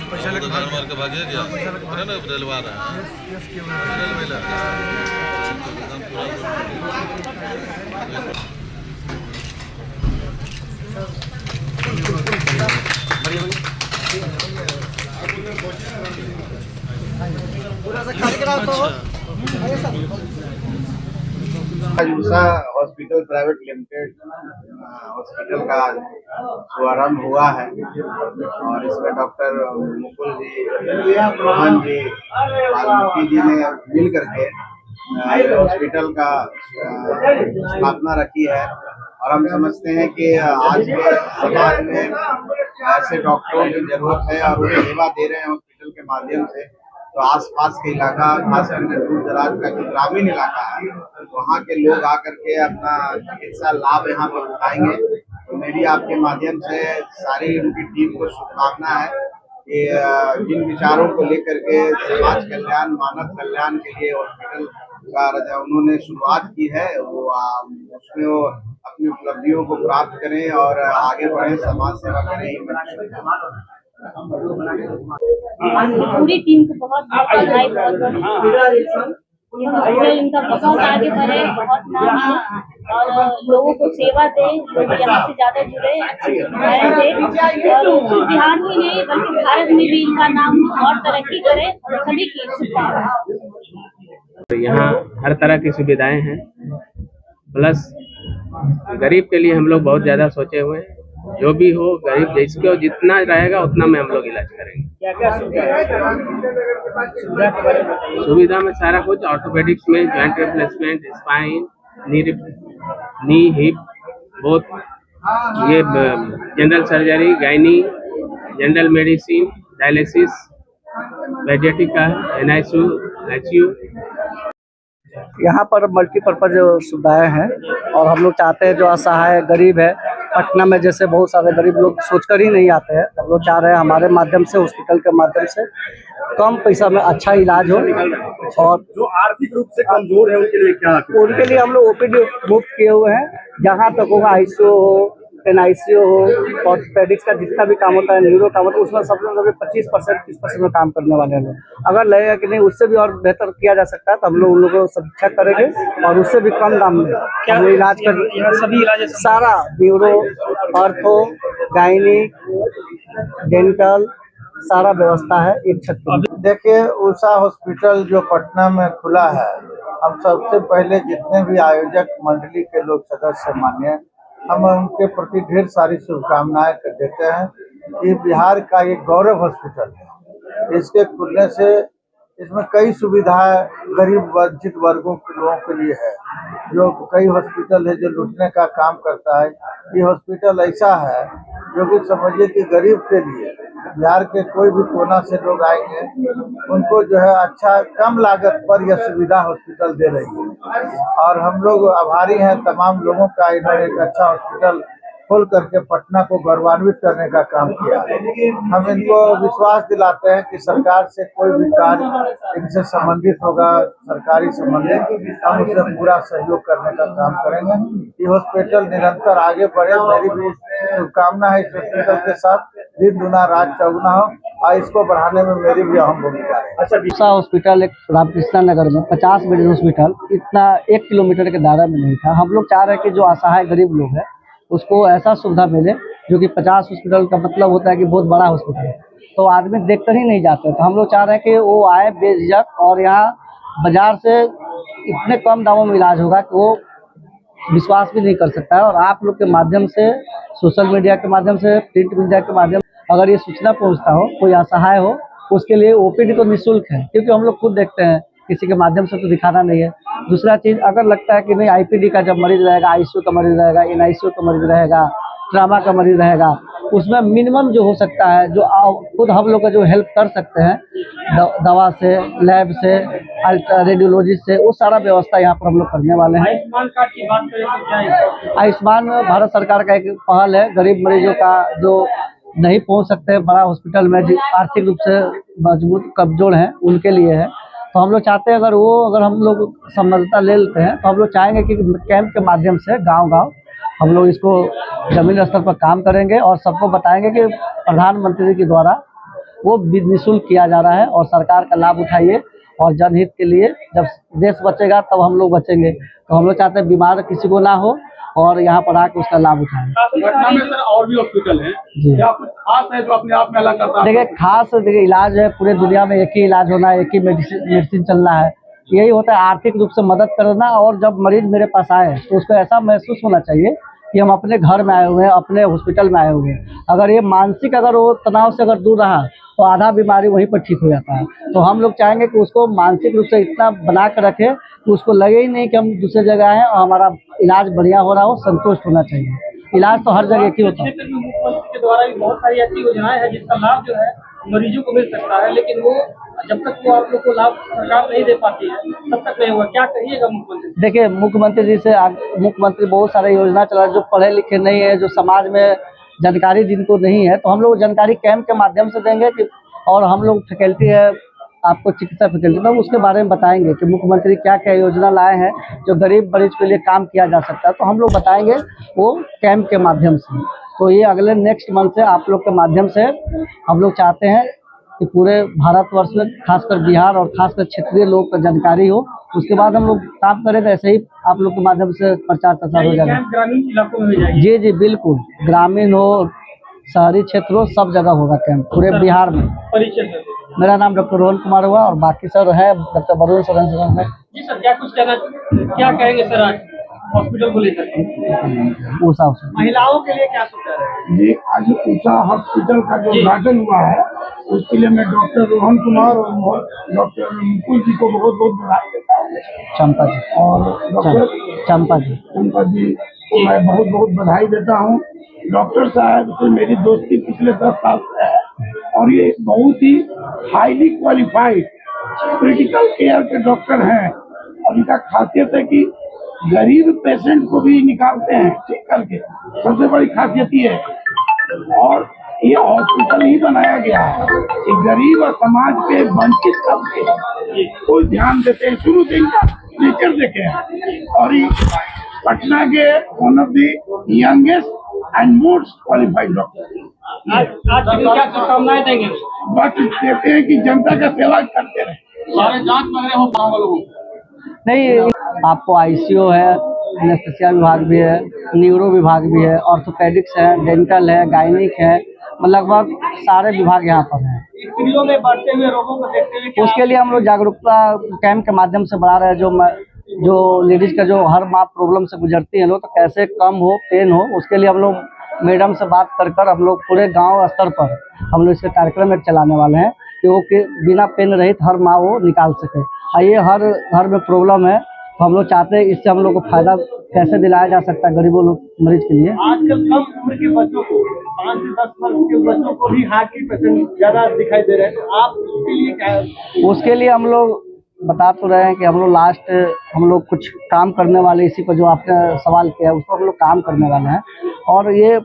पैसा लग मार के भागे गया है ना, रेलवा रहा है रेलवे लगा पूरा सा खाली करा तो Usha hospital private limited hospital का शुभारंभ हुआ है और इसमें डॉक्टर मुकुल जी, रोहन जी, वाल्मीकि जी ने मिल करके हॉस्पिटल का स्थापना रखी है। और हम समझते हैं कि आज के समाज में ऐसे डॉक्टरों की जरूरत है और उन्हें सेवा दे रहे हैं हॉस्पिटल के माध्यम से। तो आसपास के इलाका, खास करके दूर दराज का जो ग्रामीण इलाका है, वहाँ के लोग आकर के अपना चिकित्सा लाभ यहाँ पर उठाएंगे। तो मेरी आपके माध्यम से सारी उनकी टीम को शुभकामना है कि जिन विचारों को लेकर के समाज कल्याण, मानव कल्याण के लिए हॉस्पिटल का उन्होंने शुरुआत की है, वो उसमें वो अपनी उपलब्धियों को प्राप्त करें और आगे बढ़े, समाज सेवा करें। पूरी टीम को बहुत बधाई, हॉस्पिटल इनका बहुत आगे बढ़े, बहुत नाम हो और लोगों को सेवा दे, लोग यहाँ से ज्यादा जुड़े, अच्छी सुविधाएं दे और सिर्फ बिहार में नहीं बल्कि भारत में भी इनका नाम और तरक्की करे और सभी की शुभकामनाएं। यहाँ हर तरह की सुविधाएं हैं, प्लस गरीब के लिए हम लोग बहुत ज़्यादा सोचे हुए हैं। जो भी हो, गरीब जिसको जितना रहेगा उतना में हम लोग इलाज करेंगे। क्या क्या सुविधा में सारा कुछ, ऑर्थोपेडिक्स में जॉइंट रिप्लेसमेंट, स्पाइन, नी हिप, बोथ, ये general surgery, gynae, general medicine, dialysis, paediatric का, NICU, HU। यहाँ पर मल्टीपर्पज सुविधाएं हैं और हम लोग चाहते हैं जो असहाय गरीब है, पटना में जैसे बहुत सारे गरीब लोग सोचकर ही नहीं आते हैं, हम लोग चाह रहे हैं हमारे माध्यम से, हॉस्पिटल के माध्यम से कम पैसा में अच्छा इलाज हो। और जो आर्थिक रूप से कमजोर है उनके लिए क्या, उनके लिए हम लोग OPD मुफ्त किए हुए हैं, जहाँ तक होगा ICU हो, NICU हो, ऑर्थोपेडिक्स का जितना भी काम होता है, न्यूरो काम होता है, उसमें सब लोग 25% 30% में काम करने वाले हैं लोग। अगर लगेगा कि नहीं उससे भी और बेहतर किया जा सकता है तो हम लोग उन लोगों को समीक्षा करेंगे और उससे भी कम दाम में हम लोग इलाज कर, सभी इलाज सारा न्यूरो, ऑर्थो, गायनी, डेंटल सारा व्यवस्था है एक छत पर। देखिए, उषा हॉस्पिटल जो पटना में खुला है, हम सबसे पहले जितने भी आयोजक मंडली के लोग सदस्य मान्य, हम उनके प्रति ढेर सारी शुभकामनाएं देते हैं। ये बिहार का एक गौरव हॉस्पिटल है। इसके खुलने से इसमें कई सुविधाएं गरीब वंचित वर्गों के लोगों के लिए है। जो कई हॉस्पिटल है जो लूटने का काम करता है, ये हॉस्पिटल ऐसा है जो कि समझिए कि गरीब के लिए बिहार के कोई भी कोना से लोग आएंगे, उनको जो है अच्छा कम लागत पर यह सुविधा हॉस्पिटल दे रही है। और हम लोग आभारी हैं तमाम लोगों का, इन्होंने एक अच्छा हॉस्पिटल खोल करके पटना को गौरवान्वित करने का काम किया है। हम इनको विश्वास दिलाते हैं कि सरकार से कोई भी कार्य इनसे संबंधित होगा, सरकारी संबंधित, हम उससे पूरा सहयोग करने का काम करेंगे। ये हॉस्पिटल निरंतर आगे बढ़े, मेरी भी शुभकामना है इस हॉस्पिटल के साथ दिन दुना रात चौगुना हो और इसको बढ़ाने में मेरी भी अहम भूमिका है। अच्छा, उषा हॉस्पिटल एक रामकृष्णा नगर में 50 बेड हॉस्पिटल इतना 1 किलोमीटर के दायरा में नहीं था। हम लोग चाह रहे हैं कि जो असहाय गरीब लोग हैं उसको ऐसा सुविधा मिले, जो कि 50 हॉस्पिटल का मतलब होता है कि बहुत बड़ा हॉस्पिटल है, तो आदमी देखकर ही नहीं जाते। तो हम लोग चाह रहे हैं कि वो आए बेझिझक, और यहाँ बाजार से इतने कम दामों में इलाज होगा कि वो विश्वास भी नहीं कर सकता है। और आप लोग के माध्यम से, सोशल मीडिया के माध्यम से, प्रिंट मीडिया के माध्यम से अगर ये सूचना पहुँचता हो, कोई असहाय हो, उसके लिए OPD तो निःशुल्क है, क्योंकि हम लोग खुद देखते हैं, किसी के माध्यम से तो दिखाना नहीं है। दूसरा चीज़, अगर लगता है कि नहीं IPD का जब मरीज रहेगा, ICU का मरीज रहेगा, NICU का मरीज रहेगा, ट्रामा का मरीज रहेगा, उसमें मिनिमम जो हो सकता है, जो खुद हम लोग का जो हेल्प कर सकते हैं, दवा से, लैब से, रेडियोलॉजिस्ट से, वो सारा व्यवस्था यहाँ पर हम लोग करने वाले हैं। आयुष्मान कार्ड की बात करें तो क्या है? आयुष्मान भारत सरकार का एक पहल है, गरीब मरीजों का जो नहीं पहुँच सकते बड़ा हॉस्पिटल में, जो आर्थिक रूप से मजबूत कमजोर हैं, उनके लिए है। तो हम लोग चाहते हैं अगर हम लोग संबद्धता ले लेते हैं तो हम लोग चाहेंगे कि कैंप के माध्यम से गांव-गांव हम लोग इसको जमीन स्तर पर काम करेंगे और सबको बताएंगे कि प्रधानमंत्री के द्वारा वो निःशुल्क किया जा रहा है और सरकार का लाभ उठाइए और जनहित के लिए। जब देश बचेगा तब हम लोग बचेंगे। तो हम लोग चाहते हैं बीमार किसी को ना हो और यहाँ पर आके उसका लाभ उठाएं। पटना में सर और भी हॉस्पिटल हैं, जी। क्या कुछ खास है जो अपने आप में अलग करता है? देखिए खास इलाज है, पूरे दुनिया में एक ही इलाज होना है, एक ही मेडिसिन चलना है। यही होता है आर्थिक रूप से मदद करना। और जब मरीज मेरे पास आए तो उसको ऐसा महसूस होना चाहिए कि हम अपने घर में आए हुए हैं, अपने हॉस्पिटल में आए हुए हैं। अगर ये मानसिक अगर वो तनाव से अगर दूर रहा तो आधा बीमारी वहीं पर ठीक हो जाता है। तो हम लोग चाहेंगे कि उसको मानसिक रूप से इतना बना कर रखें कि उसको लगे ही नहीं कि हम दूसरी जगह हैं और हमारा इलाज बढ़िया हो रहा हो, संतुष्ट होना चाहिए। इलाज तो हर जगह एक ही होता है। क्षेत्र में मुख्यमंत्री के द्वारा भी बहुत सारी ऐसी योजनाएं हैं जिसका लाभ जो है मरीजों को मिल सकता है, लेकिन वो जब तक वो आप लोग को लाभ सरकार नहीं दे पाती है तब तक नहीं हुआ। क्या कहिएगा मुख्यमंत्री? देखिए मुख्यमंत्री जी से मुख्यमंत्री बहुत सारे योजना चला जो पढ़े लिखे नहीं है, जो समाज में जानकारी जिनको नहीं है, तो हम लोग जानकारी कैंप के माध्यम से देंगे कि और हम लोग फैकल्टी है आपको चिकित्सा फैकल्टी में उसके बारे में बताएंगे कि मुख्यमंत्री क्या क्या योजना लाए हैं जो गरीब मरीज के लिए काम किया जा सकता है। तो हम लोग बताएंगे वो कैंप के माध्यम से। तो ये अगले नेक्स्ट मंथ से आप लोग के माध्यम से हम लोग चाहते हैं कि पूरे भारतवर्ष में खासकर बिहार और खासकर क्षेत्रीय लोग को जानकारी हो। उसके बाद हम लोग काम करेंगे, ऐसे ही आप लोग के माध्यम से प्रचार प्रसार हो जाएगा। कैंप ग्रामीण इलाकों में हो जाएगी? जी जी बिल्कुल, ग्रामीण हो शहरी क्षेत्र हो सब जगह होगा कैंप पूरे बिहार में। परिचय सर। मेरा नाम डॉक्टर रोहन कुमार हुआ और बाकी सर है डॉक्टर वरुण सरन है। जी सर, क्या कुछ क्या कहेंगे सर आज हॉस्पिटल को लेकर? उस हिसाब से महिलाओं के लिए क्या सोचा है? ये आज ऊषा हॉस्पिटल का जो उद्घाटन हुआ है उसके लिए मैं डॉक्टर रोहन कुमार और डॉक्टर मुकुल जी को बहुत बहुत बधाई देता हूँ। चंपा जी और डॉक्टर चंपा जी को मैं बहुत बहुत बधाई देता हूँ। डॉक्टर साहब से मेरी दोस्ती पिछले 10 साल से है और ये बहुत ही हाईली क्वालिफाइड क्रिटिकल केयर के डॉक्टर हैं और इनका खासियत है कि गरीब पेशेंट को भी निकालते हैं ठीक करके, सबसे बड़ी खासियत ये है। और ये हॉस्पिटल ही बनाया गया है कि गरीब और समाज के वंचित तबके कोई ध्यान देते हैं, शुरू से इनका नेचर देखे हैं। और ये पटना के one of the youngest and most qualified doctor. आज क्या शुभकामनाएं देंगे? बस कहते हैं कि जनता का सेवा करते रहे। सारे जांच वगैरह हो गाँव वालों को? नहीं, आपको आईसीयू है, एनेस्थेसिया विभाग भी है, न्यूरो विभाग भी है, ऑर्थोपेडिक्स है, डेंटल है, गायनिक है, लगभग सारे विभाग यहाँ पर हैं। स्त्रियों में बढ़ते हुए रोगों को देखते हुए उसके लिए हम लोग जागरूकता कैंप के माध्यम से बढ़ा रहे हैं। जो लेडीज का जो हर माह प्रॉब्लम से गुजरती हैं लोग, तो कैसे कम हो, पेन हो, उसके लिए हम लोग मैडम से बात कर हम लोग पूरे गांव स्तर पर हम लोग इसके कार्यक्रम एक चलाने वाले हैं कि वो बिना पेन रहित हर माह वो निकाल सके। ये हर घर में प्रॉब्लम है, तो हम लोग चाहते हैं इससे हम लोग को फायदा कैसे दिलाया जा सकता है गरीबों लोग मरीज के लिए। आजकल कम उम्र के बच्चों को 5 से 10 वर्ष के बच्चों को भी हार्ट की पेशेंट ज्यादा दिखाई दे रहे हैं, तो आप उसके लिए क्या है? उसके लिए हम लोग बता तो रहे हैं कि हम लोग लास्ट हम लोग कुछ काम करने वाले, इसी पर जो आपने सवाल किया उस पर हम लोग काम करने वाले हैं। और ये